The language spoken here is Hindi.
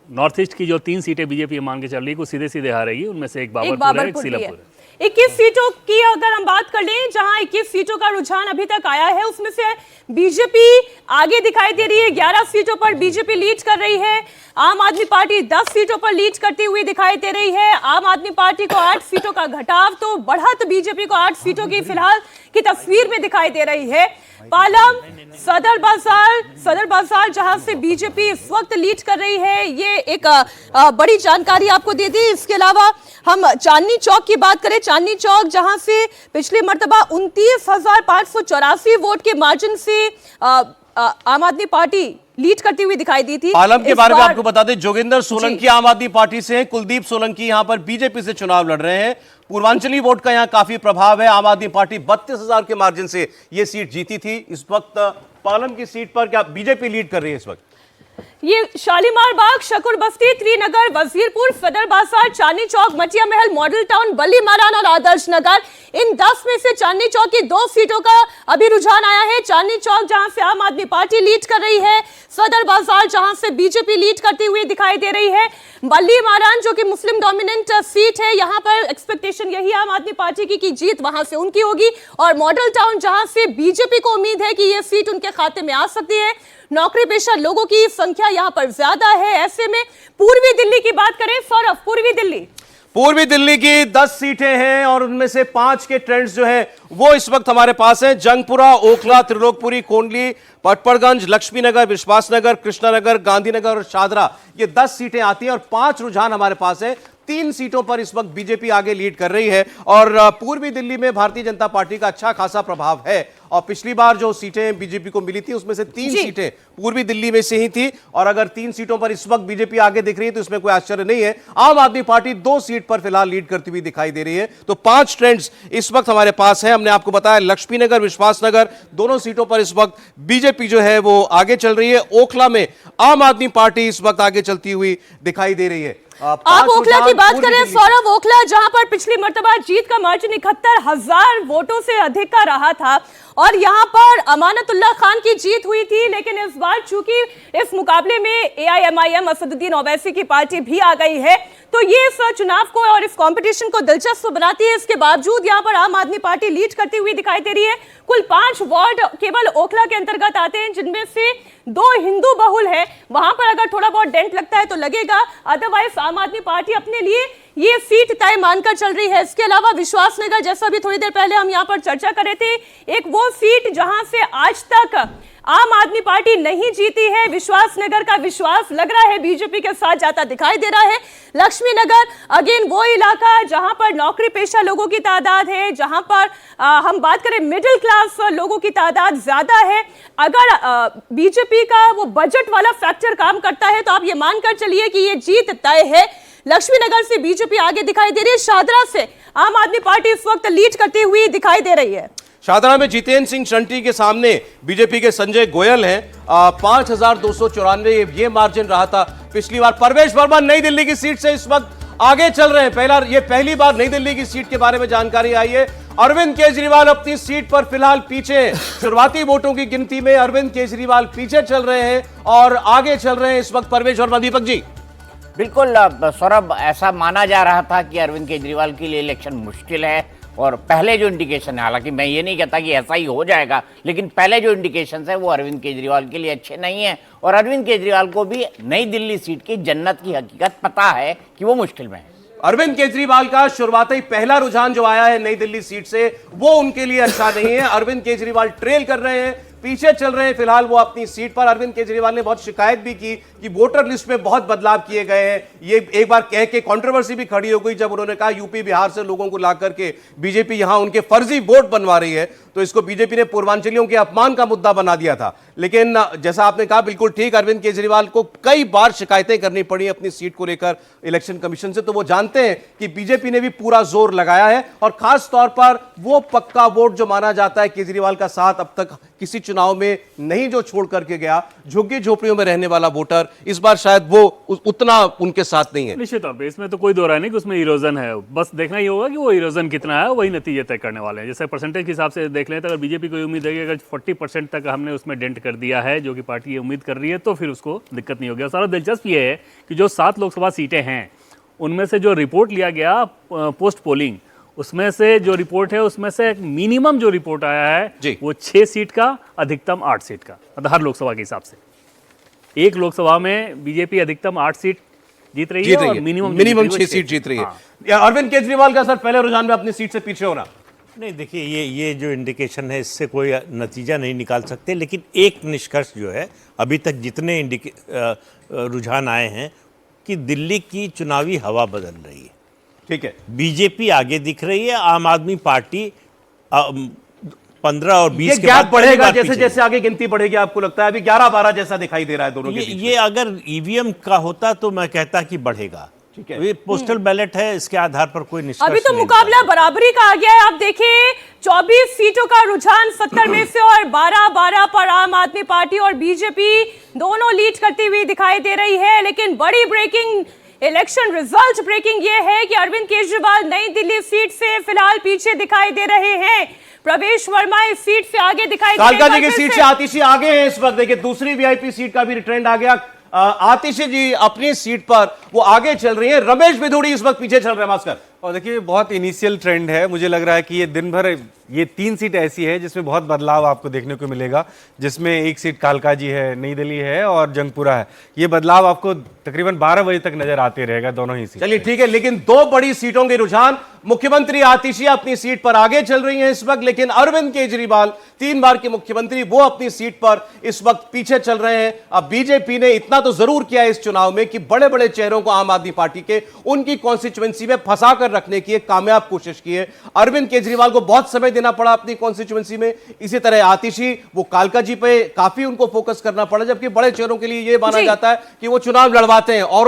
नॉर्थ ईस्ट की जो 3 सीटें बीजेपी मान के चल रही है को सीधे सीधे हारेगी। उनमें से एक बाबरपुर है, एक सीलापुर है। 21 सीटों की अगर हम बात कर लें, जहां 21 सीटों का रुझान अभी तक आया है, उसमें से बीजेपी आगे दिखाई दे रही है। 11 सीटों पर बीजेपी लीड कर रही है। आम आदमी पार्टी 10 सीटों पर लीड करती हुई दिखाई दे रही है। आम आदमी पार्टी को 8 सीटों का घटाव, तो बढ़त बीजेपी को 8 सीटों की फिलहाल की तस्वीर में दिखाई दे रही है। पालम, सदर बाजार जहां से बीजेपी इस वक्त लीड कर रही है, ये एक बड़ी जानकारी आपको दे दी। इसके अलावा हम चांदनी चौक की बात करें, चांदनी चौक जहां से पिछली मर्तबा 29,584 वोट के मार्जिन से आम आदमी पार्टी लीड करती हुई दिखाई दी थी। पालम के बारे में आपको बता दें, जोगिंदर सोलंकी आम आदमी पार्टी से हैं, कुलदीप सोलंकी यहां पर बीजेपी से चुनाव लड़ रहे हैं। पूर्वांचली वोट का यहां काफी प्रभाव है। आम आदमी पार्टी 32,000 के मार्जिन से यह सीट जीती थी। इस वक्त पालम की सीट पर क्या बीजेपी लीड कर रही है? इस वक्त ये शालीमार बाग, शकुर बस्ती, त्रिनगर, वजीरपुर, सदर बाजार, चांदनी चौक, मटिया महल, मॉडल टाउन, बल्ली मारान और आदर्श नगर, इन 10 में से चांदनी चौक की 2 सीटों का अभी रुझान आया है। चांदनी चौक जहां से आम आदमी पार्टी लीड कर रही है, सदर बाजार जहां से बीजेपी लीड करती हुई दिखाई दे रही है, बल्ली मारान जो कि मुस्लिम डोमिनेंट सीट है, यहां पर एक्सपेक्टेशन यही आम आदमी पार्टी की जीत वहां से उनकी होगी, और मॉडल टाउन जहां से बीजेपी को उम्मीद है कि यह सीट उनके खाते में आ सकती है। नौकरी पेशा लोगों की संख्या यहां पर ज्यादा है। ऐसे में पूर्वी दिल्ली की बात करें, सौरभ, पूर्वी दिल्ली की 10 सीटें हैं और उनमें से 5 के ट्रेंड्स जो हैं वो इस वक्त हमारे पास हैं। जंगपुरा, ओखला, त्रिलोकपुरी, कोंडली, पटपड़गंज, लक्ष्मीनगर, विश्वासनगर, कृष्णानगर, गांधीनगर और शादरा, ये 10 सीटें आती हैं और 5 रुझान हमारे पास है। 3 सीटों पर इस वक्त बीजेपी आगे लीड कर रही है और पूर्वी दिल्ली में भारतीय जनता पार्टी का अच्छा खासा प्रभाव है। और पिछली बार जो सीटें बीजेपी को मिली थी उसमें से 3 सीटें पूर्वी दिल्ली में से ही थी, और अगर 3 सीटों पर इस वक्त बीजेपी आगे दिख रही है तो इसमें कोई आश्चर्य नहीं है। आम आदमी पार्टी 2 सीट पर फिलहाल लीड करती हुई दिखाई दे रही है। तो 5 ट्रेंड्स इस वक्त हमारे पास है। हमने आपको बताया लक्ष्मीनगर, विश्वासनगर, दोनों सीटों पर इस वक्त बीजेपी जो है वो आगे चल रही है। ओखला में आम आदमी पार्टी इस वक्त आगे चलती हुई दिखाई दे रही है। आप ओखला की बात करें, सौरभ, ओखला जहां पर पिछली मर्तबा जीत का मार्जिन 71,000 वोटों से अधिक का रहा था और यहां पर अमानतुल्लाह खान की जीत हुई थी, लेकिन इस बार चूंकि इस मुकाबले में AIMIM असदुद्दीन ओवैसी की पार्टी भी आ गई है, तो ये इस चुनाव को और इस कंपटीशन को दिलचस्प बनाती है। इसके बावजूद यहां पर आम आदमी पार्टी लीड करती हुई दिखाई दे रही है। कुल 5 वार्ड केवल ओखला के अंतर्गत आते हैं, जिनमें से 2 हिंदू बहुल है। वहां पर अगर थोड़ा बहुत डेंट लगता है तो लगेगा, अदरवाइज आम आदमी पार्टी अपने लिए ये सीट तय मानकर चल रही है। इसके अलावा विश्वासनगर, जैसा भी थोड़ी देर पहले हम यहाँ पर चर्चा कर रहे थे, एक वो सीट जहां से आज तक आम आदमी पार्टी नहीं जीती है। विश्वासनगर का विश्वास लग रहा है बीजेपी के साथ जाता दिखाई दे रहा है। लक्ष्मीनगर अगेन वो इलाका जहां पर नौकरी पेशा लोगों की तादाद है, जहां पर हम बात करें मिडिल क्लास लोगों की तादाद ज्यादा है। अगर बीजेपी का वो बजट वाला फैक्टर काम करता है तो आप ये मानकर चलिए कि ये जीत तय है। लक्ष्मीनगर से बीजेपी आगे दिखाई दे रही है। शादरा से आम आदमी पार्टी इस वक्त लीड करती हुई दिखाई दे रही है। शादरा में जितेंद्र सिंह शंटी के सामने बीजेपी के संजय गोयल हैं। 5,294 ये मार्जिन रहा था पिछली बार। परवेश वर्मा नई दिल्ली की सीट से इस वक्त आगे चल रहे हैं। ये पहली बार नई दिल्ली की सीट के बारे में जानकारी आई है। अरविंद केजरीवाल अपनी सीट पर फिलहाल पीछे, शुरुआती वोटों की गिनती में अरविंद केजरीवाल पीछे चल रहे हैं और आगे चल रहे हैं इस वक्त परवेश वर्मा। दीपक जी, बिल्कुल सौरभ, ऐसा माना जा रहा था कि अरविंद केजरीवाल के लिए इलेक्शन मुश्किल है, और पहले जो इंडिकेशन है, हालांकि मैं ये नहीं कहता कि ऐसा ही हो जाएगा, लेकिन पहले जो इंडिकेशन है वो अरविंद केजरीवाल के लिए अच्छे नहीं है, और अरविंद केजरीवाल को भी नई दिल्ली सीट की जन्नत की हकीकत पता है कि वो मुश्किल में है। अरविंद केजरीवाल का शुरुआती पहला रुझान जो आया है नई दिल्ली सीट से वो उनके लिए अच्छा नहीं है। अरविंद केजरीवाल ट्रेल कर रहे हैं, पीछे चल रहे हैं फिलहाल वो अपनी सीट पर। अरविंद केजरीवाल ने बहुत शिकायत भी की कि वोटर लिस्ट में बहुत बदलाव किए गए हैं। ये एक बार कह के कंट्रोवर्सी भी खड़ी हो गई जब उन्होंने कहा यूपी बिहार से लोगों को ला करके बीजेपी यहां उनके फर्जी वोट बनवा रही है, तो इसको बीजेपी ने पूर्वांचलियों के अपमान का मुद्दा बना दिया था। लेकिन जैसा आपने कहा बिल्कुल ठीक, अरविंद केजरीवाल को कई बार शिकायतें करनी पड़ी अपनी सीट को लेकर इलेक्शन कमीशन से, तो वो जानते हैं कि बीजेपी ने भी पूरा जोर लगाया है। और खास तौर पर वो पक्का वोट जो माना जाता है केजरीवाल का साथ अब तक किसी चुनाव में नहीं जो छोड़ करके गया, झुग्गी झोपड़ियों में रहने वाला वोटर, इस बार शायद वो उतना उनके साथ नहीं है। निश्चित तौर पे इसमें तो कोई दो राय नहीं कि उसमें इरोजन है। बस देखना ही होगा कि वो इरोजन कितना है, वही नतीजे तय करने वाले हैं। जैसे परसेंटेज के हिसाब से देख लें तो अगर बीजेपी को ये उम्मीद है कि अगर 40% तक हमने उसमें डेंट कर दिया है, जो कि पार्टी ये उम्मीद कर रही है, तो फिर उसको दिक्कत नहीं होगी। और सारा दिलचस्प ये है कि जो 7 लोकसभा सीटें हैं उनमें से जो रिपोर्ट लिया गया पोस्ट पोलिंग, उसमें से जो रिपोर्ट है उसमें से मिनिमम जो रिपोर्ट आया है वो 6 सीट का, अधिकतम 8 सीट का, मतलब हर लोकसभा के हिसाब से। एक लोकसभा में बीजेपी अधिकतम 8 सीट जीत रही है और मिनिमम 6 सीट जीत रही है। या अरविंद केजरीवाल का सर पहले रुझान में अपनी सीट से पीछे होना? नहीं, देखिए ये जो इंडिकेशन है इससे कोई नतीजा नहीं निकाल सकते, लेकिन एक निष्कर्ष जो है अभी तक जितने रुझान आए हैं कि दिल्ली की चुनावी हवा बदल रही है। ठीक है, बीजेपी आगे दिख रही है, आम आदमी पार्टी 15 और 20 ये के गैप बाद बढ़ेगा जैसे जैसे आगे गिनती बढ़ेगी, आपको लगता है? अभी 11-12 जैसा दिखाई दे रहा है दोनों के बीच में। ये अगर ईवीएम का होता तो मैं कहता कि बढ़ेगा। ठीक है, ये पोस्टल बैलेट है, इसके आधार पर कोई निष्कर्ष अभी तो नहीं मुकाबला बराबरी का आ गया है। आप देखिए 24 सीटों का रुझान 70 में से, और 12-12 पर आम आदमी पार्टी और बीजेपी दोनों लीड करती हुई दिखाई दे रही है। लेकिन बड़ी ब्रेकिंग इलेक्शन रिजल्ट ब्रेकिंग ये है कि अरविंद केजरीवाल नई दिल्ली सीट से फिलहाल पीछे दिखाई दे रहे हैं। प्रवेश वर्मा इस सीट से आगे दिखाई दे रहे हैं। कालका जी की सीट से आतिशी आगे है इस वक्त। देखिए दूसरी वीआईपी सीट का भी ट्रेंड आ गया। आतिशी जी अपनी सीट पर वो आगे चल रही है, रमेश बिधूड़ी इस वक्त पीछे चल रहे हैं। भास्कर, और देखिए बहुत इनिशियल ट्रेंड है, मुझे लग रहा है कि ये दिन भर ये 3 सीट ऐसी है जिसमें बहुत बदलाव आपको देखने को मिलेगा, जिसमें एक सीट कालका जी है, नई दिल्ली है और जंगपुरा है। ये बदलाव आपको तकरीबन 12 बजे तक नजर आते रहेगा दोनों ही सीट। चलिए ठीक है, लेकिन 2 बड़ी सीटों के रुझान, मुख्यमंत्री आतिशी अपनी सीट पर आगे चल रही हैं इस वक्त, लेकिन अरविंद केजरीवाल 3 बार के मुख्यमंत्री वो अपनी सीट पर इस वक्त पीछे चल रहे हैं। अब बीजेपी ने इतना तो जरूर किया इस चुनाव में कि बड़े बड़े चेहरों को आम आदमी पार्टी के उनकी कॉन्स्टिट्यूएंसी में फंसा कर रखने की एक कामयाब कोशिश की है। अरविंद केजरीवाल को बहुत समय देना पड़ा अपनी कॉन्स्टिट्यूएंसी में, इसी तरह आतिशी वो कालका जी पे काफी उनको फोकस करना पड़ा, जबकि बड़े चेहरों के लिए यह माना जाता है कि वो चुनाव लड़वाते हैं और